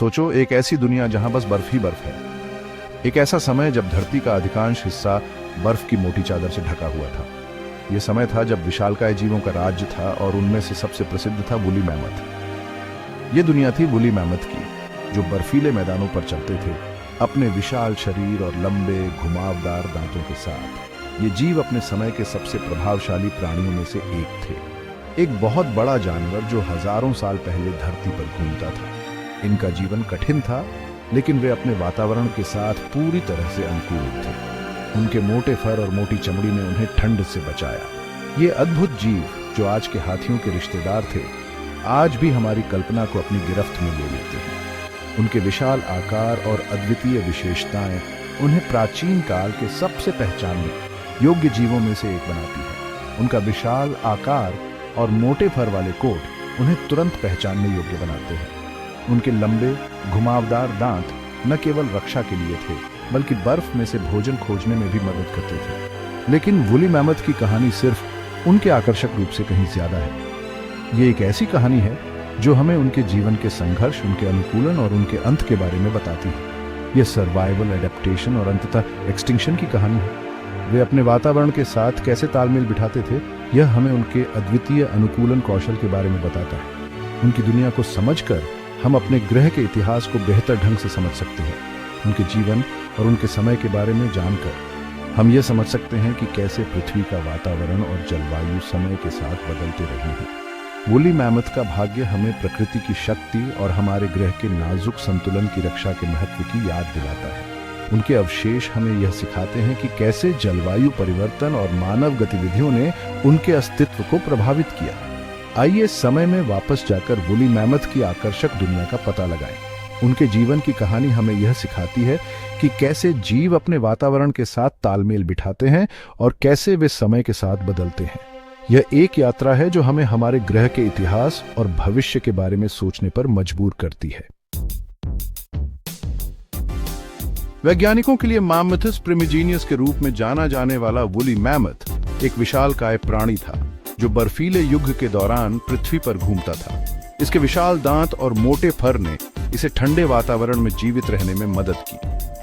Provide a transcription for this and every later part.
सोचो, एक ऐसी दुनिया जहां बस बर्फ ही बर्फ है। एक ऐसा समय जब धरती का अधिकांश हिस्सा बर्फ की मोटी चादर से ढका हुआ था। यह समय था जब विशालकाय जीवों का राज्य था और उनमें से सबसे प्रसिद्ध था वूली मैमथ। यह दुनिया थी वूली मैमथ की, जो बर्फीले मैदानों पर चलते थे, अपने विशाल शरीर और लंबे घुमावदार दांतों के साथ। ये जीव अपने समय के सबसे प्रभावशाली प्राणियों में से एक थे। एक बहुत बड़ा जानवर जो हजारों साल पहले धरती पर घूमता था। इनका जीवन कठिन था, लेकिन वे अपने वातावरण के साथ पूरी तरह से अनुकूल थे। उनके मोटे फर और मोटी चमड़ी ने उन्हें ठंड से बचाया। ये अद्भुत जीव, जो आज के हाथियों के रिश्तेदार थे, आज भी हमारी कल्पना को अपनी गिरफ्त में ले लेते हैं। उनके विशाल आकार और अद्वितीय विशेषताएं उन्हें प्राचीन काल के सबसे पहचानने योग्य जीवों में से एक बनाती है। उनका विशाल आकार और मोटे फर वाले कोट उन्हें तुरंत पहचानने योग्य बनाते हैं। उनके लंबे घुमावदार दांत न केवल रक्षा के लिए थे, बल्कि बर्फ में से भोजन खोजने में भी मदद करते थे। लेकिन वूली मैमथ की कहानी सिर्फ उनके आकर्षक रूप से कहीं ज्यादा है। ये एक ऐसी कहानी है जो हमें उनके जीवन के संघर्ष, उनके अनुकूलन और उनके अंत के बारे में बताती है। यह सर्वाइवल, एडेप्टेशन और अंततः एक्सटिंक्शन की कहानी है। वे अपने वातावरण के साथ कैसे तालमेल बिठाते थे, यह हमें उनके अद्वितीय अनुकूलन कौशल के बारे में बताता है। उनकी दुनिया को समझकर हम अपने ग्रह के इतिहास को बेहतर ढंग से समझ सकते हैं। उनके जीवन और उनके समय के बारे में जानकर हम यह समझ सकते हैं कि कैसे पृथ्वी का वातावरण और जलवायु समय के साथ बदलते रहे हैं। वूली मैमथ का भाग्य हमें प्रकृति की शक्ति और हमारे ग्रह के नाजुक संतुलन की रक्षा के महत्व की याद दिलाता है। उनके अवशेष हमें यह सिखाते हैं कि कैसे जलवायु परिवर्तन और मानव गतिविधियों ने उनके अस्तित्व को प्रभावित किया। आइए समय में वापस जाकर वूली मैमथ की आकर्षक दुनिया का पता लगाएं। उनके जीवन की कहानी हमें यह सिखाती है कि कैसे जीव अपने वातावरण के साथ तालमेल बिठाते हैं और कैसे वे समय के साथ बदलते हैं। यह एक यात्रा है जो हमें हमारे ग्रह के इतिहास और भविष्य के बारे में सोचने पर मजबूर करती है। वैज्ञानिकों के लिए मैमथस प्रिमिजीनियस के रूप में जाना जाने वाला वूली मैमथ एक विशालकाय प्राणी था, जो बर्फीले युग के दौरान पृथ्वी पर घूमता था। इसके विशाल दांत और मोटे फर ने इसे ठंडे वातावरण में जीवित रहने में मदद की।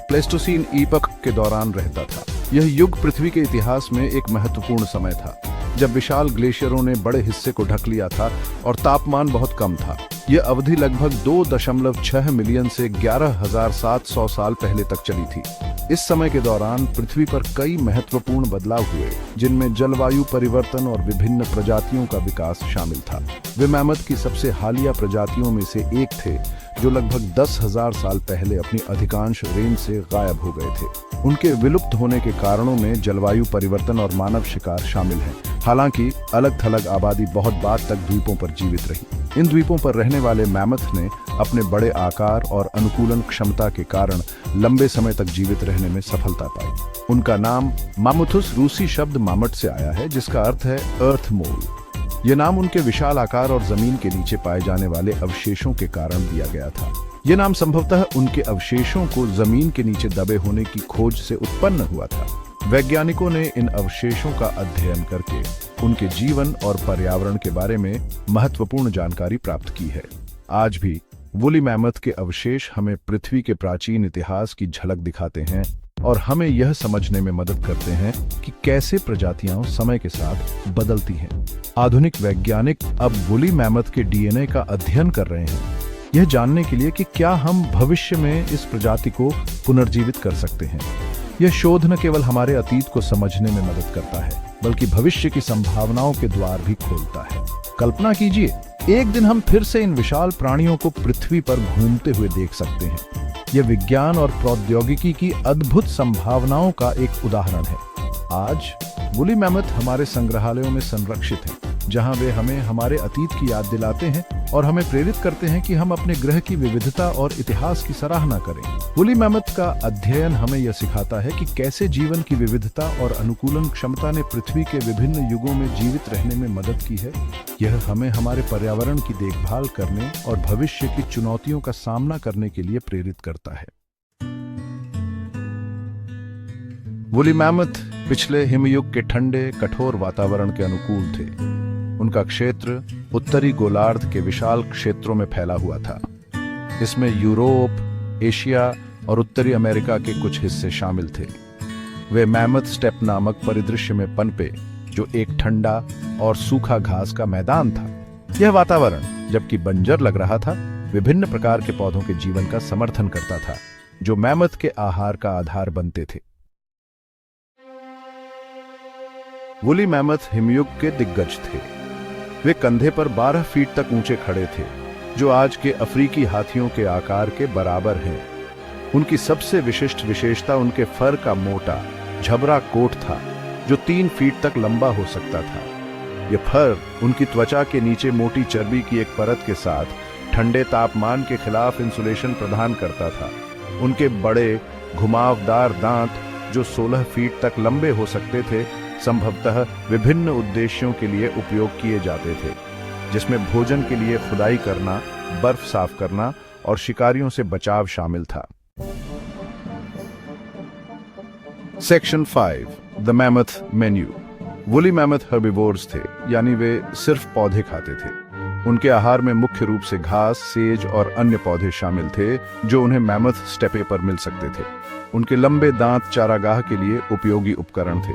प्लेस्टोसीन ईपक के दौरान रहता था। यह युग पृथ्वी के इतिहास में एक महत्वपूर्ण समय था, जब विशाल ग्लेशियरों ने बड़े हिस्से को ढक लिया था और तापमान बहुत कम था। यह अवधि लगभग 2.6 मिलियन से 11,700 साल पहले तक चली थी। इस समय के दौरान पृथ्वी पर कई महत्वपूर्ण बदलाव हुए, जिनमें जलवायु परिवर्तन और विभिन्न प्रजातियों का विकास शामिल था। वे मैमथ की सबसे हालिया प्रजातियों में से एक थे, जो लगभग 10,000 साल पहले अपनी अधिकांश रेंज से गायब हो गए थे। उनके विलुप्त होने के कारणों में जलवायु परिवर्तन और मानव शिकार शामिल हैं। हालांकि अलग थलग आबादी बहुत बाद तक द्वीपों पर जीवित रही। इन द्वीपों पर रहने वाले मैमथ ने अपने बड़े आकार और अनुकूलन क्षमता के कारण लंबे समय तक जीवित रहने में सफलता पाई। उनका नाम मामुथुस रूसी शब्द मामट से आया है, जिसका अर्थ है अर्थ मोल। यह नाम उनके विशाल आकार और जमीन के नीचे पाए जाने वाले अवशेषों के कारण दिया गया था। यह नाम संभवतः उनके अवशेषों को जमीन के नीचे दबे होने की खोज से उत्पन्न हुआ था। वैज्ञानिकों ने इन अवशेषों का अध्ययन करके उनके जीवन और पर्यावरण के बारे में महत्वपूर्ण जानकारी प्राप्त की है। आज भी वूली मैमथ के अवशेष हमें पृथ्वी के प्राचीन इतिहास की झलक दिखाते हैं और हमें यह समझने में मदद करते हैं कि कैसे प्रजातियां समय के साथ बदलती हैं। आधुनिक वैज्ञानिक अब वूली मैमथ के डीएनए का अध्ययन कर रहे हैं, यह जानने के लिए कि क्या हम भविष्य में इस प्रजाति को पुनर्जीवित कर सकते हैं। यह शोध न केवल हमारे अतीत को समझने में मदद करता है, बल्कि भविष्य की संभावनाओं के द्वार भी खोलता है। कल्पना कीजिए, एक दिन हम फिर से इन विशाल प्राणियों को पृथ्वी पर घूमते हुए देख सकते हैं। यह विज्ञान और प्रौद्योगिकी की अद्भुत संभावनाओं का एक उदाहरण है। आज वूली मैमथ हमारे संग्रहालयों में संरक्षित हैं, जहां वे हमें हमारे अतीत की याद दिलाते हैं और हमें प्रेरित करते हैं कि हम अपने ग्रह की विविधता और इतिहास की सराहना करें। वूली मैमथ का अध्ययन हमें यह सिखाता है कि कैसे जीवन की विविधता और अनुकूलन क्षमता ने पृथ्वी के विभिन्न युगों में जीवित रहने में मदद की है। यह हमें हमारे पर्यावरण की देखभाल करने और भविष्य की चुनौतियों का सामना करने के लिए प्रेरित करता है। वूली मैमथ पिछले हिमयुग के ठंडे कठोर वातावरण के अनुकूल थे। उनका क्षेत्र उत्तरी गोलार्ध के विशाल क्षेत्रों में फैला हुआ था। इसमें यूरोप, एशिया और उत्तरी अमेरिका के कुछ हिस्से शामिल थे। वे मैमथ स्टेप नामक परिदृश्य में पनपे, जो एक ठंडा और सूखा घास का मैदान था। यह वातावरण, जबकि बंजर लग रहा था, विभिन्न प्रकार के पौधों के जीवन का समर्थन करता था, जो मैमथ के आहार का आधार बनते थे। वुली मैमथ हिमयुग के दिग्गज थे। वे कंधे पर 12 फीट तक ऊंचे खड़े थे, जो आज के अफ्रीकी हाथियों के आकार के बराबर हैं। उनकी सबसे विशिष्ट विशेषता उनके फर का मोटा, झबरा कोट था, जो 3 फीट तक लंबा हो सकता था। यह फर उनकी त्वचा के नीचे मोटी चर्बी की एक परत के साथ ठंडे तापमान के खिलाफ इंसुलेशन प्रदान करता था। उनके बड़े, घुमावदार दांत, जो 16 फीट तक लंबे हो सकते थे, संभवतः विभिन्न उद्देश्यों के लिए उपयोग किए जाते थे, जिसमें भोजन के लिए खुदाई करना, बर्फ साफ करना और शिकारियों से बचाव शामिल था। Section 5, the mammoth menu. Woolly mammoth herbivores थे, यानी वे सिर्फ पौधे खाते थे। उनके आहार में मुख्य रूप से घास, सेज और अन्य पौधे शामिल थे, जो उन्हें मैमथ स्टेपे पर मिल सकते थे। उनके लंबे दांत चारागाह के लिए उपयोगी उपकरण थे,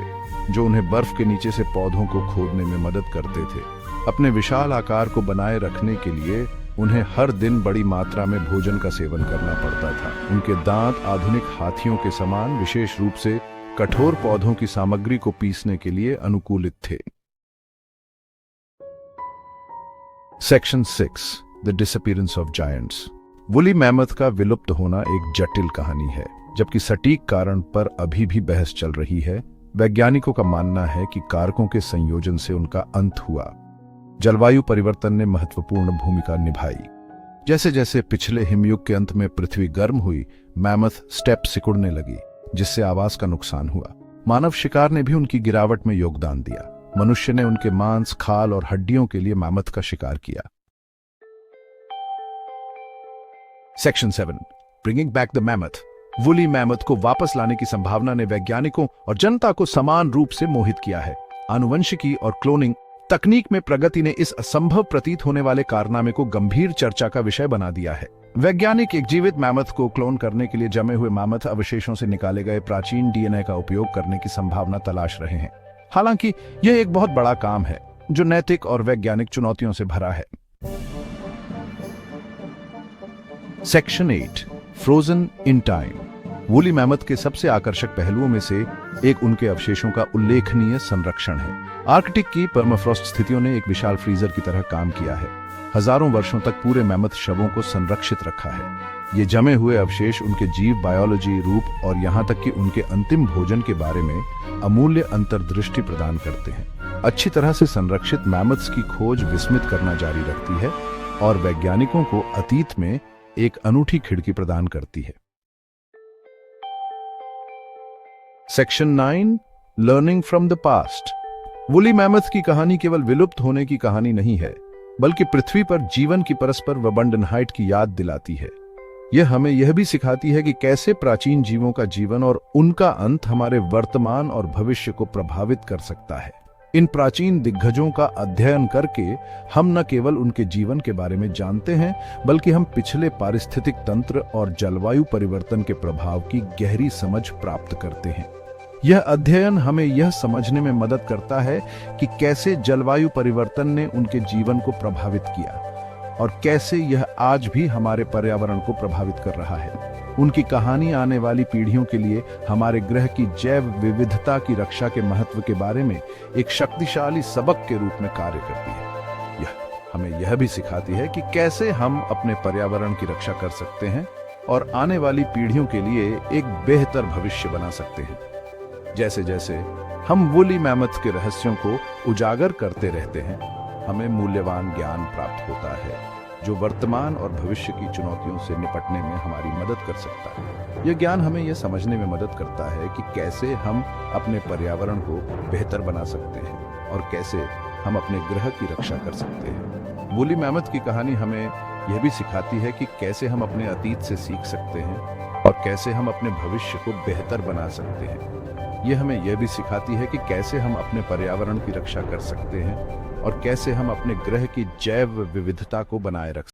जो उन्हें बर्फ के नीचे से पौधों को खोदने में मदद करते थे। अपने विशाल आकार को बनाए रखने के लिए उन्हें हर दिन बड़ी मात्रा में भोजन का सेवन करना पड़ता था। उनके दांत आधुनिक हाथियों के समान विशेष रूप से कठोर पौधों की सामग्री को पीसने के लिए अनुकूलित थे। Section 6, the disappearance of giants. Woolly mammoth का विलुप्त होना एक जटिल कहानी है, जबकि सटीक कारण पर अभी भी बहस चल रही है। वैज्ञानिकों का मानना है कि कारकों के संयोजन से उनका अंत हुआ। जलवायु परिवर्तन ने महत्वपूर्ण भूमिका निभाई। जैसे जैसे पिछले हिमयुग के अंत में पृथ्वी गर्म हुई, मैमथ स्टेप सिकुड़ने लगी, जिससे आवास का नुकसान हुआ। मानव शिकार ने भी उनकी गिरावट में योगदान दिया। मनुष्य ने उनके मांस, खाल और हड्डियों के लिए मैमथ का शिकार किया। Section 7, bringing back the mammoth. Woolly mammoth को वापस लाने की संभावना ने वैज्ञानिकों और जनता को समान रूप से मोहित किया है। आनुवंशिकी और क्लोनिंग तकनीक में प्रगति ने इस असंभव प्रतीत होने वाले कारनामे को गंभीर चर्चा का विषय बना दिया है। वैज्ञानिक एक जीवित मैमथ को क्लोन करने के लिए जमे हुए मैमथ अवशेषों से निकाले गए प्राचीन डीएनए का उपयोग करने की संभावना तलाश रहे हैं। हालांकि यह एक बहुत बड़ा काम है, जो नैतिक और वैज्ञानिक चुनौतियों से भरा है। Section 8, frozen in time. Woolly mammoth के सबसे आकर्षक पहलुओं में से एक उनके अवशेषों का उल्लेखनीय संरक्षण है। आर्कटिक की परमाफ्रॉस्ट स्थितियों ने एक विशाल फ्रीजर की तरह काम किया है। हजारों वर्षों तक पूरे मैमथ शवों को संरक्षित रखा है। ये जमे हुए अवशेष उनके जीव, बायोलॉजी, रूप और यहां तक कि उनके अंतिम भोजन के बारे में अमूल्य अंतर्दृष्टि प्रदान करते हैं। अच्छी तरह से संरक्षित मैमथ्स की खोज विस्मित करना जारी रखती है और वैज्ञानिकों को अतीत में एक अनूठी खिड़की प्रदान करती है। Section 9, learning from the past. Woolly mammoth की कहानी केवल विलुप्त होने की कहानी नहीं है, बल्कि पृथ्वी पर जीवन की परस्पर वबंडनहाइट की याद दिलाती है। यह हमें यह भी सिखाती है कि कैसे प्राचीन जीवों का जीवन और उनका अंत हमारे वर्तमान और भविष्य को प्रभावित कर सकता है। इन प्राचीन दिग्गजों का अध्ययन करके हम न केवल उनके जीवन के बारे में जानते हैं, बल्कि हम पिछले पारिस्थितिक तंत्र और जलवायु परिवर्तन के प्रभाव की गहरी समझ प्राप्त करते हैं। यह अध्ययन हमें यह समझने में मदद करता है कि कैसे जलवायु परिवर्तन ने उनके जीवन को प्रभावित किया और कैसे यह आज भी हमारे पर्यावरण को प्रभावित कर रहा है। उनकी कहानी आने वाली पीढ़ियों के लिए हमारे ग्रह की जैव विविधता की रक्षा के महत्व के बारे में एक शक्तिशाली सबक के रूप में कार्य करती है। यह हमें यह भी सिखाती है कि कैसे हम अपने पर्यावरण की रक्षा कर सकते हैं और आने वाली पीढ़ियों के लिए एक बेहतर भविष्य बना सकते हैं। जैसे जैसे हम वुली मैमथ के रहस्यों को उजागर करते रहते हैं, हमें मूल्यवान ज्ञान प्राप्त होता है, जो वर्तमान और भविष्य की चुनौतियों से निपटने में हमारी मदद कर सकता है। यह ज्ञान हमें यह समझने में मदद करता है कि कैसे हम अपने पर्यावरण को बेहतर बना सकते हैं और कैसे हम अपने ग्रह की रक्षा कर सकते हैं। वुली मैमथ की कहानी हमें यह भी सिखाती है कि कैसे हम अपने अतीत से सीख सकते हैं और कैसे हम अपने भविष्य को बेहतर बना सकते हैं। यह हमें यह भी सिखाती है कि कैसे हम अपने पर्यावरण की रक्षा कर सकते हैं और कैसे हम अपने ग्रह की जैव विविधता को बनाए रख